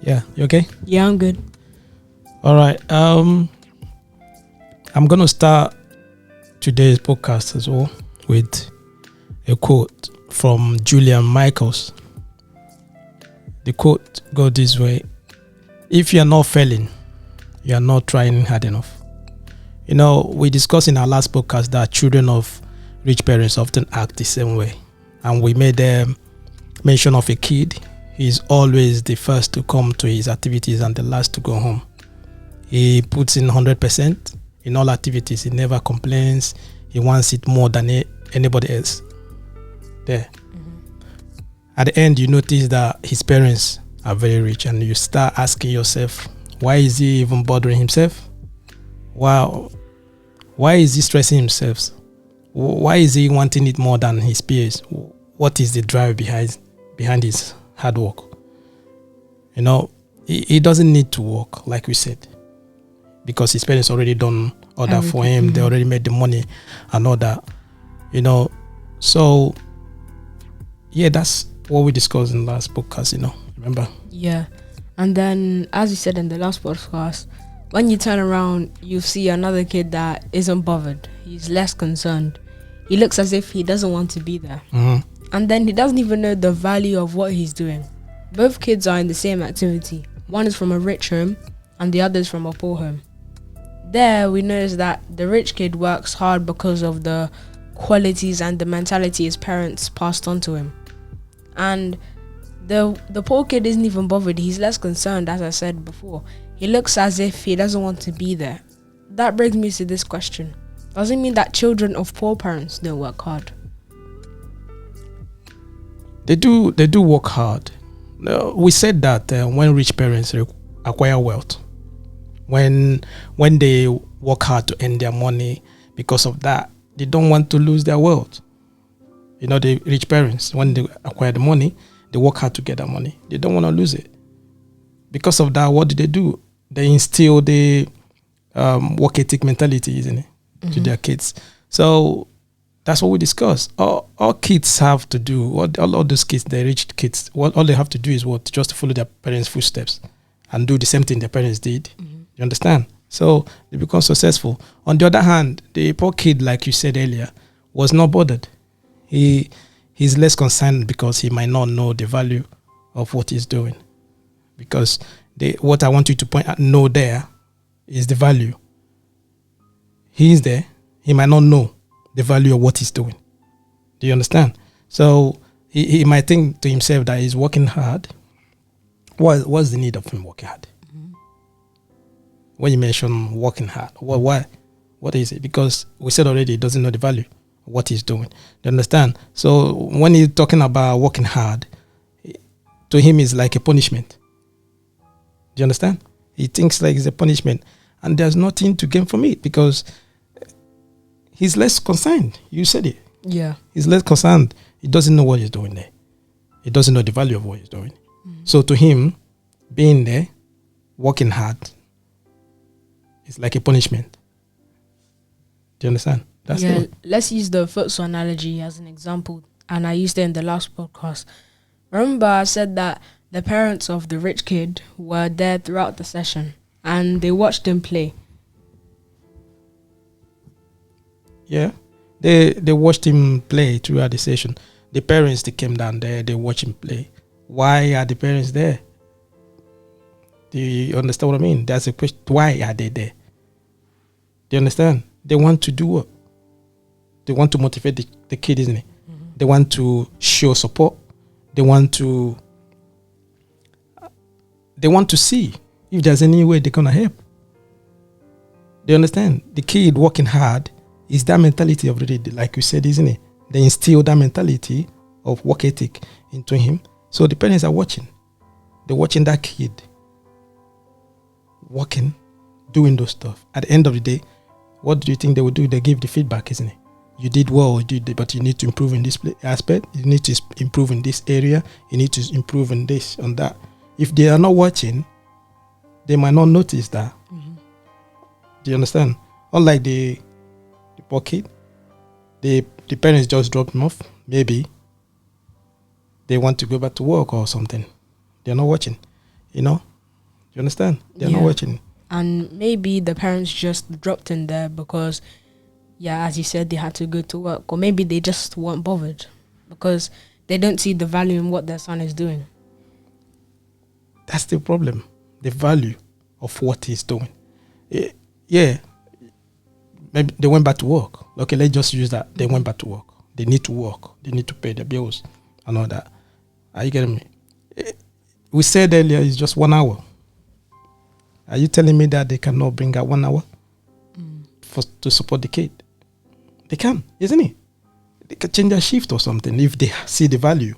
Yeah, you okay? Yeah, I'm good. All right. I'm gonna start today's podcast as well with a quote from Julian Michaels. The quote goes this way: "If you are not failing, you are not trying hard enough." You know, we discussed in our last podcast that children of rich parents often act the same way, and we made mention of a kid. He's always the first to come to his activities and the last to go home. He puts in 100% in all activities. He never complains. He wants it more than anybody else. There. At the end, you notice that his parents are very rich, and you start asking yourself, why is he even bothering himself? Wow. Why is he stressing himself? Why is he wanting it more than his peers? What is the drive behind his hard work? You know, he doesn't need to work, like we said, because his parents already done all that for him. They already made the money and all that, you know. So yeah, that's what we discussed in the last podcast, you know, remember? Yeah. And then, as you said in the last podcast, when you turn around, you see another kid that isn't bothered. He's less concerned. He looks as if he doesn't want to be there. And then he doesn't even know the value of what he's doing. Both kids are in the same activity. One is from a rich home and the other is from a poor home. There, we notice that the rich kid works hard because of the qualities and the mentality his parents passed on to him. And the poor kid isn't even bothered. He's less concerned, as I said before. He looks as if he doesn't want to be there. That brings me to this question. Does it mean that children of poor parents don't work hard? They do work hard. We said that when rich parents acquire wealth, when they work hard to earn their money, because of that, they don't want to lose their wealth. You know, the rich parents, when they acquire the money, they work hard to get that money. They don't want to lose it. Because of that, what do? They instill the work ethic mentality, isn't it, to their kids. So that's what we discussed. All kids have to do, all those kids, the rich kids, all they have to do is just to follow their parents' footsteps and do the same thing their parents did. You understand? So they become successful. On the other hand, the poor kid, like you said earlier, was not bothered. He's less concerned because he might not know the value of what he's doing. Because what I want you to know there is the value. He is there. He might not know the value of what he's doing. Do you understand? So he might think to himself that he's working hard. What's the need of him working hard? When you mention working hard, why? What is it? Because we said already he doesn't know the value of what he's doing. Do you understand? So when he's talking about working hard, to him it's like a punishment. Do you understand? He thinks like it's a punishment, and there's nothing to gain from it because he's less concerned. You said it. Yeah. He's less concerned. He doesn't know what he's doing there. He doesn't know the value of what he's doing. So to him, being there, working hard, is like a punishment. Do you understand? That's it. Let's use the futsal analogy as an example. And I used it in the last podcast. Remember, I said that the parents of the rich kid were there throughout the session and they watched him play. Yeah. They watched him play throughout the session. The parents, they came down there, they watched him play. Why are the parents there? Do you understand what I mean? That's a question. Why are they there? Do you understand? They want to do what? They want to motivate the kid, isn't it? They want to show support. They want to see if there's any way they're gonna help. Do you understand? The kid working hard is that mentality of already, like you said, isn't it? They instill that mentality of work ethic into him. So the parents are watching. They're watching that kid working, doing those stuff. At the end of the day, what do you think they will do? They give the feedback, isn't it? You did well, but you need to improve in this aspect. You need to improve in this area. You need to improve in this, on that. If they are not watching, they might not notice that. Do you understand? Unlike the poor kid, the parents just dropped him off. Maybe they want to go back to work or something. They're not watching. You understand? They're not watching. And maybe the parents just dropped in there because, as you said, they had to go to work. Or maybe they just weren't bothered because they don't see the value in what their son is doing. That's the problem. The value of what he's doing. Yeah. Maybe they went back to work. Okay, let's just use that. They went back to work. They need to work. They need to pay their bills and all that. Are you getting me? We said earlier it's just 1 hour. Are you telling me that they cannot bring out 1 hour to support the kid? They can, isn't it? They can change their shift or something if they see the value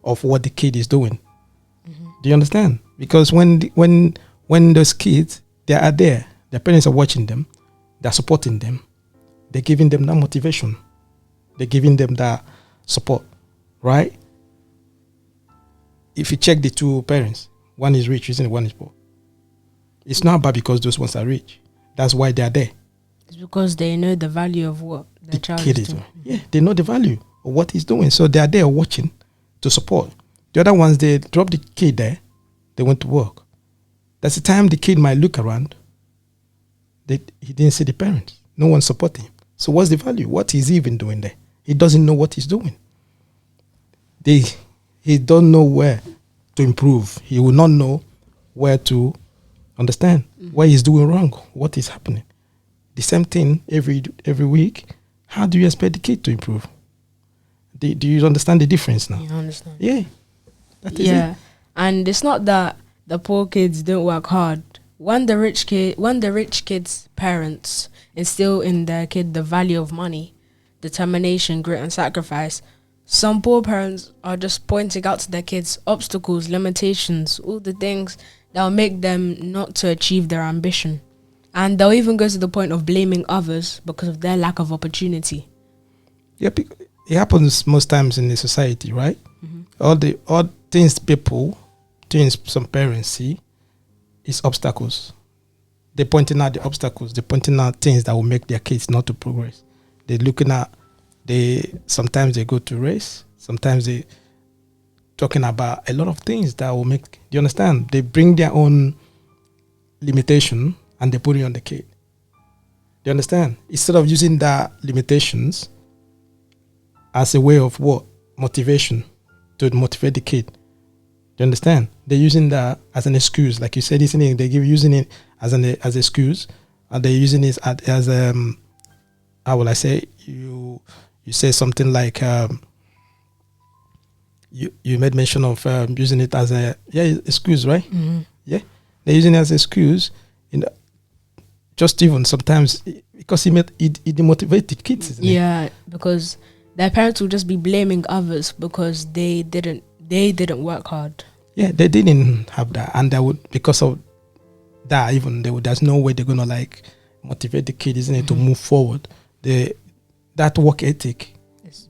of what the kid is doing. Do you understand? Because when those kids, they are there, their parents are watching them, they're supporting them, they're giving them that motivation, they're giving them that support, right? If you check the two parents, one is rich, isn't it? One is poor. It's not bad because those ones are rich. That's why they are there. It's because they know the value of what the child kid is doing. Yeah, they know the value of what he's doing. So they are there watching to support. The other ones, they drop the kid there. They went to work. That's the time the kid might look around. He didn't see the parents. No one supporting him. So what's the value? What is he even doing there? He doesn't know what he's doing. He don't know where to improve. He will not know where to understand what he's doing wrong, what is happening. The same thing every week. How do you expect the kid to improve? Do you understand the difference now? You understand? Yeah. That is it. And it's not that the poor kids don't work hard. When the rich kid's parents instill in their kid the value of money, determination, grit, and sacrifice, some poor parents are just pointing out to their kids obstacles, limitations, all the things that will make them not to achieve their ambition. And they'll even go to the point of blaming others because of their lack of opportunity. Yeah, it happens most times in the society, right? All things some parents see is obstacles. They're pointing out the obstacles. They're pointing out things that will make their kids not to progress. They're looking at, sometimes they go to race. Sometimes they talking about a lot of things that will make, do you understand? They bring their own limitation and they put it on the kid. Do you understand? Instead of using the limitations as a way of what? Motivation, to motivate the kid. Do you understand? They're using that as an excuse. Like you said, they're using it as an excuse. And they're using it as how will I say? You say something like, you made mention of using it as a excuse, right? Yeah, they're using it as an excuse. Just even sometimes because it demotivates the kids. Isn't it? Because their parents will just be blaming others because they didn't work hard. Yeah, they didn't have that, and they would, because of that, even there's no way they're gonna motivate the kid, isn't it, to move forward. That work ethic,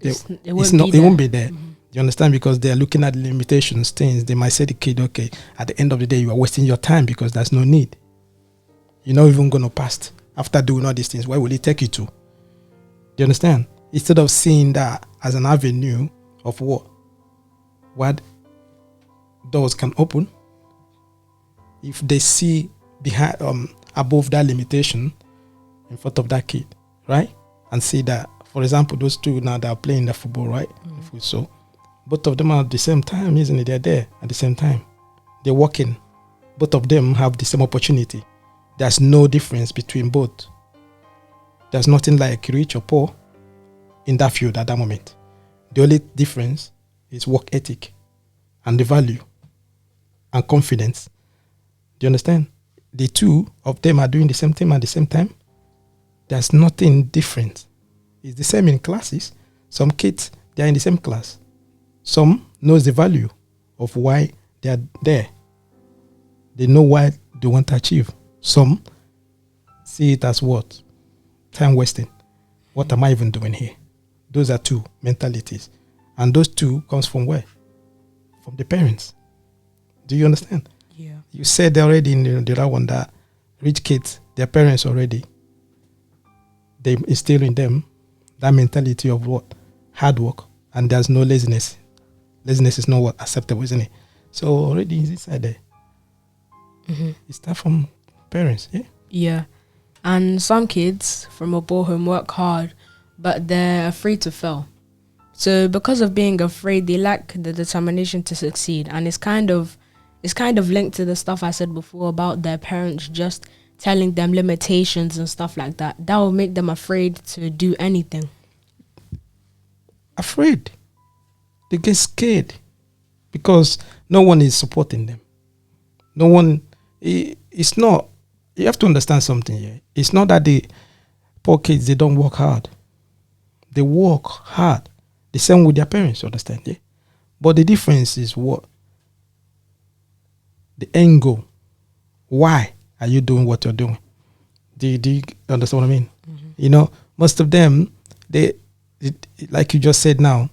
it won't be there. You understand? Because they're looking at the limitations, things. They might say to the kid, okay, at the end of the day, you are wasting your time because there's no need. You're not even going to pass. After doing all these things, where will it take you to? Do you understand? Instead of seeing that as an avenue of what doors can open, if they see behind, above that limitation in front of that kid, right? And see that, for example, those two now that are playing the football, right? So both of them are at the same time, isn't it? They're there at the same time. They're working. Both of them have the same opportunity. There's no difference between both. There's nothing like rich or poor in that field at that moment. The only difference is work ethic and the value and confidence. Do you understand? The two of them are doing the same thing at the same time. There's nothing different. It's the same in classes. Some kids, they are in the same class. Some knows the value of why they are there. They know why they want to achieve. Some see it as what? Time wasting. What am I even doing here? Those are two mentalities. And those two comes from where? From the parents. Do you understand? Yeah. You said already in the other one that rich kids, their parents already, they instill in them that mentality of what? Hard work. And there's no laziness Laziness is not what acceptable, isn't it? So already it's inside there. It starts from parents, yeah? Yeah. And some kids from a poor home work hard, but they're afraid to fail. So because of being afraid, they lack the determination to succeed. And it's kind of linked to the stuff I said before about their parents just telling them limitations and stuff like that. That will make them afraid to do anything. Afraid. They get scared because no one is supporting them. No one. It's not. You have to understand something here. It's not that the poor kids, they don't work hard. They work hard. The same with their parents, you understand? Yeah. But the difference is what? The end goal. Why are you doing what you're doing? Do you understand what I mean? You know, most of them, like you just said now,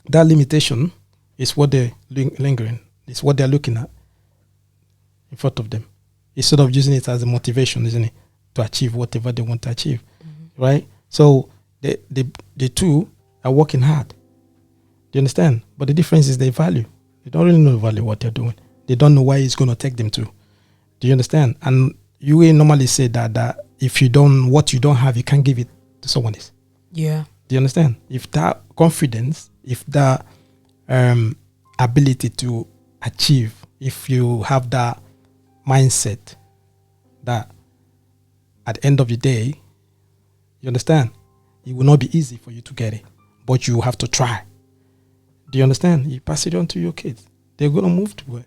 that limitation is what they're lingering. It's what they're looking at in front of them. Instead of using it as a motivation, isn't it? To achieve whatever they want to achieve. Right? So the two are working hard. Do you understand? But the difference is their value. They don't really know the value of what they're doing. They don't know why it's going to take them to. Do you understand? And you will normally say that if you don't, what you don't have, you can't give it to someone else. Yeah. Do you understand? If that confidence, if that ability to achieve, if you have that mindset that at the end of the day, you understand, it will not be easy for you to get it, but you have to try. Do you understand? You pass it on to your kids. They're going to move to it.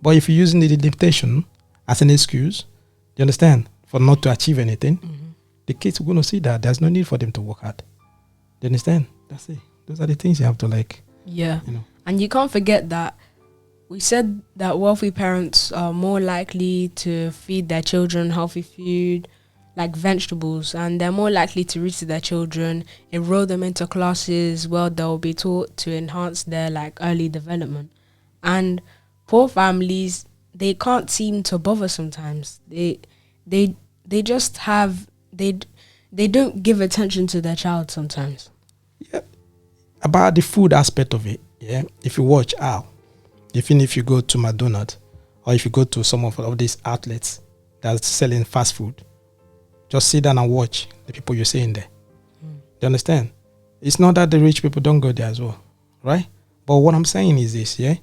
But if you're using the limitation as an excuse, do you understand, for not to achieve anything, the kids are going to see that there's no need for them to work hard. Do you understand? That's it. Those are the things you have to Yeah. You know. And you can't forget that we said that wealthy parents are more likely to feed their children healthy food, like vegetables, and they're more likely to reach to their children, enroll them into classes where they'll be taught to enhance their early development. And poor families, they can't seem to bother sometimes. They just have they don't give attention to their child sometimes. Yeah. About the food aspect of it, yeah. If you watch even if you go to McDonald's or if you go to some of these outlets that's selling fast food, just sit down and watch the people you're seeing there. Do you understand? It's not that the rich people don't go there as well, right? But what I'm saying is this, yeah?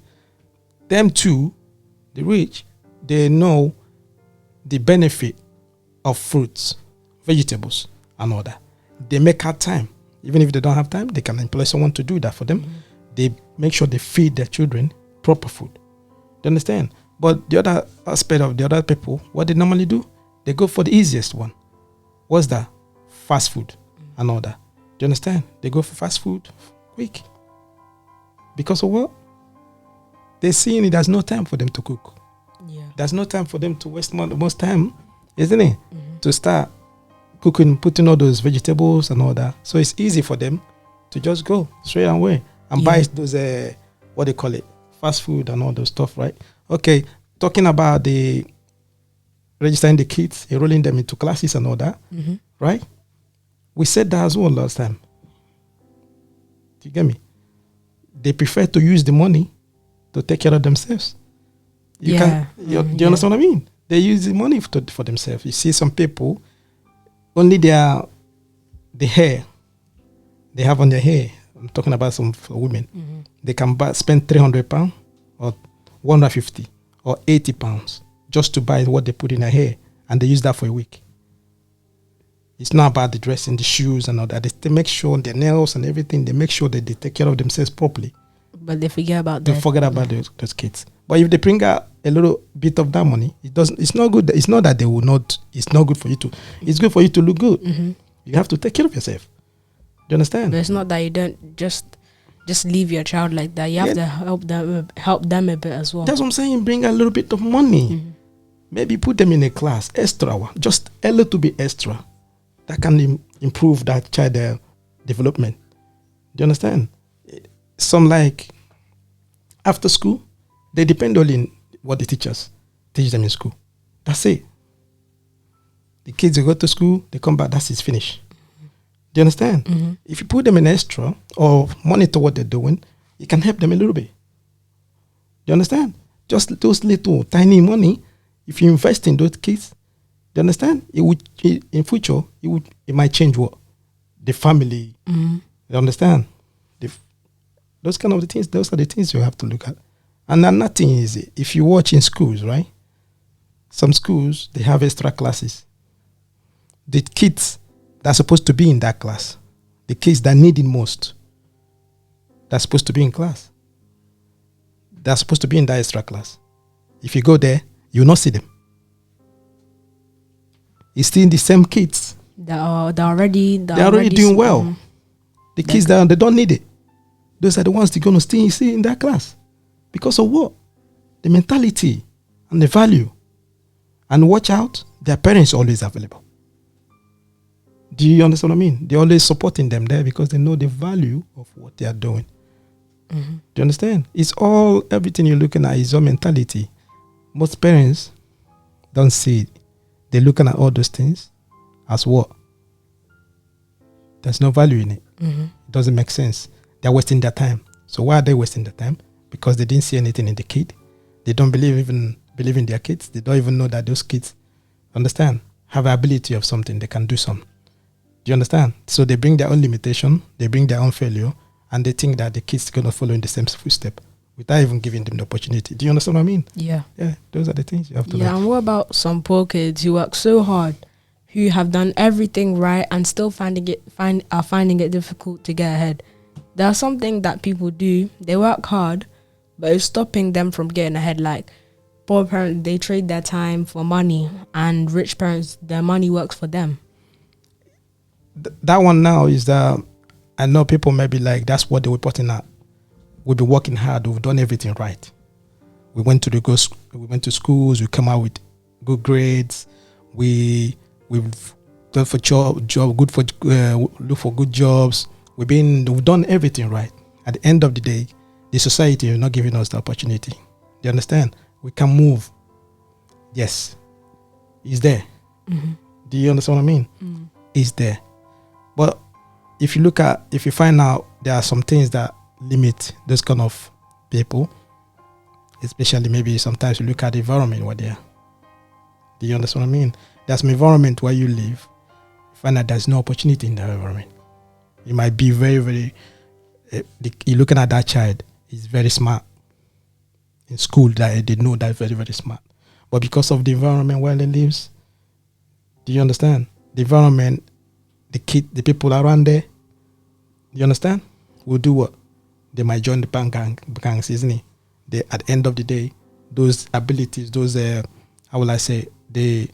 Them too, the rich, they know the benefit of fruits, vegetables, and all that. They make out time. Even if they don't have time, they can employ someone to do that for them. They make sure they feed their children proper food. Do you understand? But the other aspect of the other people, what they normally do, they go for the easiest one. What's that? Fast food and all that. Do you understand? They go for fast food quick. Because of what? They're seeing it, there's no time for them to cook. Yeah. There's no time for them to waste most time, isn't it? To start cooking, putting all those vegetables and all that. So it's easy for them to just go straight away and buy those, what they call it, fast food and all those stuff, right? Okay, talking about the registering the kids, enrolling them into classes and all that, right? We said that as well last time. Do you get me? They prefer to use the money to take care of themselves. Do you understand what I mean? They use the money for themselves. You see some people, only the hair they have on their hair. I'm talking about some women. They can spend £300 or 150 or £80 just to buy what they put in their hair, and they use that for a week. It's not about the dressing, the shoes and all that. They make sure their nails and everything, they make sure that they take care of themselves properly. But they forget about that. They forget about those kids. But if they bring out a little bit of that money, it's not good. It's not that they will not, it's not good for you to, it's good for you to look good. You have to take care of yourself. Do you understand? But it's not that you don't just leave your child like that. You have to help them a bit as well. That's what I'm saying. Bring a little bit of money. Maybe put them in a class, extra one, just a little bit extra. That can improve that child development. Do you understand? Some after school, they depend only on what the teachers teach them in school. That's it. The kids, they go to school, they come back, that's it, finished. Do you understand? If you put them in extra or monitor what they're doing, it can help them a little bit. You understand? Just those little tiny money, if you invest in those kids, you understand? In future, it might change what? The family. Mm-hmm. You understand? Those kind of the things, those are the things you have to look at. And another thing is, if you watch in schools, right? Some schools, they have extra classes. The kids that are supposed to be in that class, the kids that need it most, they're supposed to be in class. They're supposed to be in that extra class. If you go there, you will not see them. It's still the same kids. They're already doing well. The kids that they don't need it. Those are the ones they're going to stay in that class. Because of what? The mentality and the value. And watch out, their parents are always available. Do you understand what I mean? They're always supporting them there because they know the value of what they are doing. Mm-hmm. Do you understand? It's all, everything you're looking at is your mentality. Most parents don't see it. They're looking at all those things as what? There's no value in it. Mm-hmm. It doesn't make sense. They're wasting their time. So why are they wasting their time? Because they didn't see anything in the kid. They don't believe in their kids. They don't even know that those kids, understand, have the ability of something. They can do something. Do you understand? So they bring their own limitation. They bring their own failure. And they think that the kids are going to follow in the same footstep without even giving them the opportunity. Do you understand what I mean? Yeah. Yeah, those are the things you have to learn. Yeah, and what about some poor kids who work so hard, who have done everything right and still finding it difficult to get ahead? There are something that people do. They work hard, but it's stopping them from getting ahead. Like poor parents, they trade their time for money, and rich parents, their money works for them. That one now is that I know people may be like, that's what they were putting out. We've been working hard. We've done everything right. We went to schools. We come out with good grades. We've done for look for good jobs. We've done everything right. At the end of the day, the society is not giving us the opportunity. Do you understand? We can move. Yes, it's there. Mm-hmm. Do you understand what I mean? Mm. It's there. But if you find out there are some things that limit those kind of people, especially maybe sometimes you look at the environment where they are. Do you understand what I mean? There's an environment where you live, you find that there's no opportunity in that environment. You might be very, very, you're looking at that child, he's very smart. In school, they know that very, very smart. But because of the environment where he lives, do you understand? The environment, the people around there, you understand? Will do what? They might join the gangs, isn't it? At the end of the day, those abilities, those, how will I say, the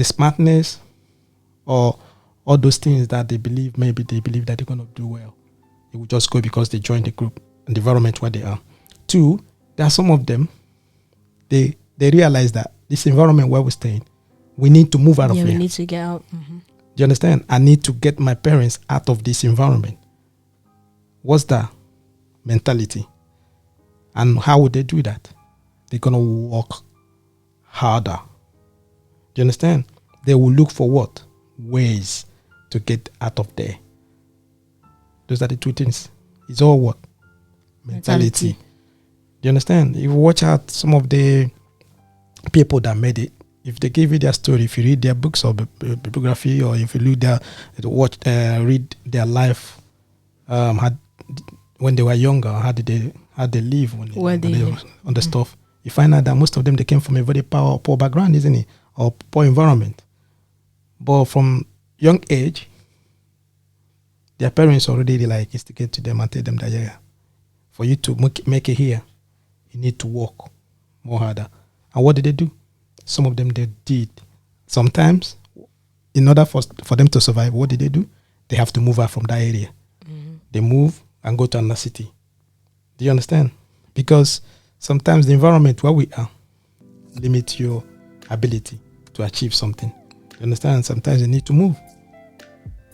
smartness or all those things that they believe that they're going to do well, it will just go because they joined the group and the environment where they are. Two, there are some of them, they realize that this environment where we're staying, we need to move out of here. Yeah, we need to get out. Mm-hmm. Do you understand? I need to get my parents out of this environment. What's that mentality? And how would they do that? They're going to work harder. Do you understand? They will look for what? Ways to get out of there. Those are the two things. It's all what? Mentality. Do you understand? If you watch out some of the people that made it, if they give you their story, if you read their books or bibliography, or if you read their life, when they were younger, how they live when they were on the stuff, you find out that most of them, they came from a very poor background, isn't it? Or poor environment. But from young age, their parents already like instigate to them and tell them that, yeah, for you to make it here, you need to work more harder. And what did they do? Some of them, they did. Sometimes, in order for them to survive, what did they do? They have to move out from that area. Mm-hmm. They move and go to another city. Do you understand? Because sometimes the environment where we are limits your ability to achieve something. You understand? Sometimes you need to move.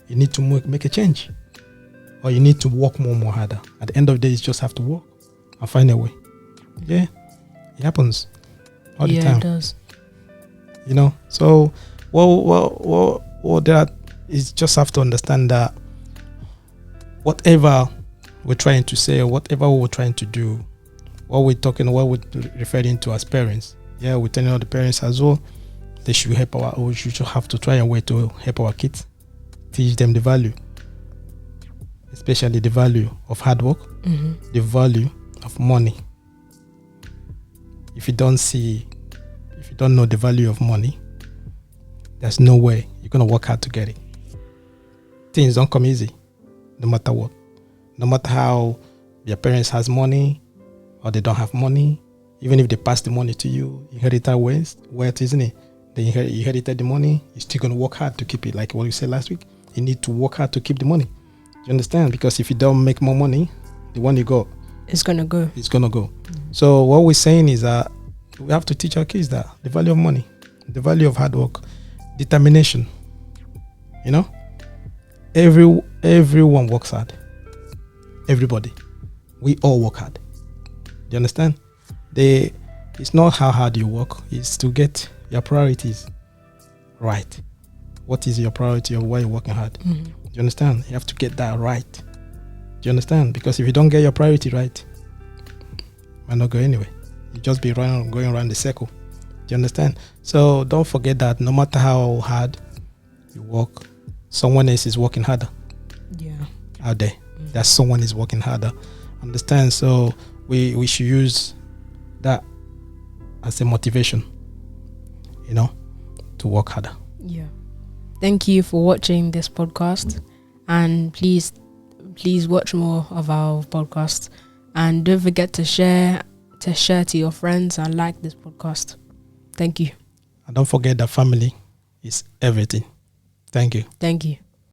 You need to make a change. Or you need to work more harder. At the end of the day, you just have to work and find a way. Yeah, it happens all the time. Yeah, it does. You know, so what that is, just have to understand that whatever we're trying to say, whatever we're trying to do, what we're referring to as parents. Yeah, we're telling all the parents as well, they should help we should have to try a way to help our kids, teach them the value, especially the value of hard work, the value of money. If you don't know the value of money, there's no way you're going to work hard to get it. Things don't come easy, no matter what. No matter how your parents has money or they don't have money, even if they pass the money to you, inherited wealth, isn't it? They inherited the money, you're still going to work hard to keep it. Like what you said last week, you need to work hard to keep the money. Do you understand? Because if you don't make more money, the one you got, it's going to go. It's going to go. So what we're saying is that we have to teach our kids that the value of money, the value of hard work, determination. You know, everyone works hard. Everybody, we all work hard. Do you understand? It's not how hard you work; it's to get your priorities right. What is your priority of why you're working hard? Do you understand? You have to get that right. Do you understand? Because if you don't get your priority right, you might not go anywhere. You just be going around the circle. Do you understand? So don't forget that no matter how hard you work, someone else is working harder. Yeah. Out there. That someone is working harder. Understand? So we should use that as a motivation, you know, to work harder. Yeah. Thank you for watching this podcast, and please watch more of our podcast, and don't forget to share to your friends and like this podcast. Thank you. And don't forget that family is everything. Thank you. Thank you.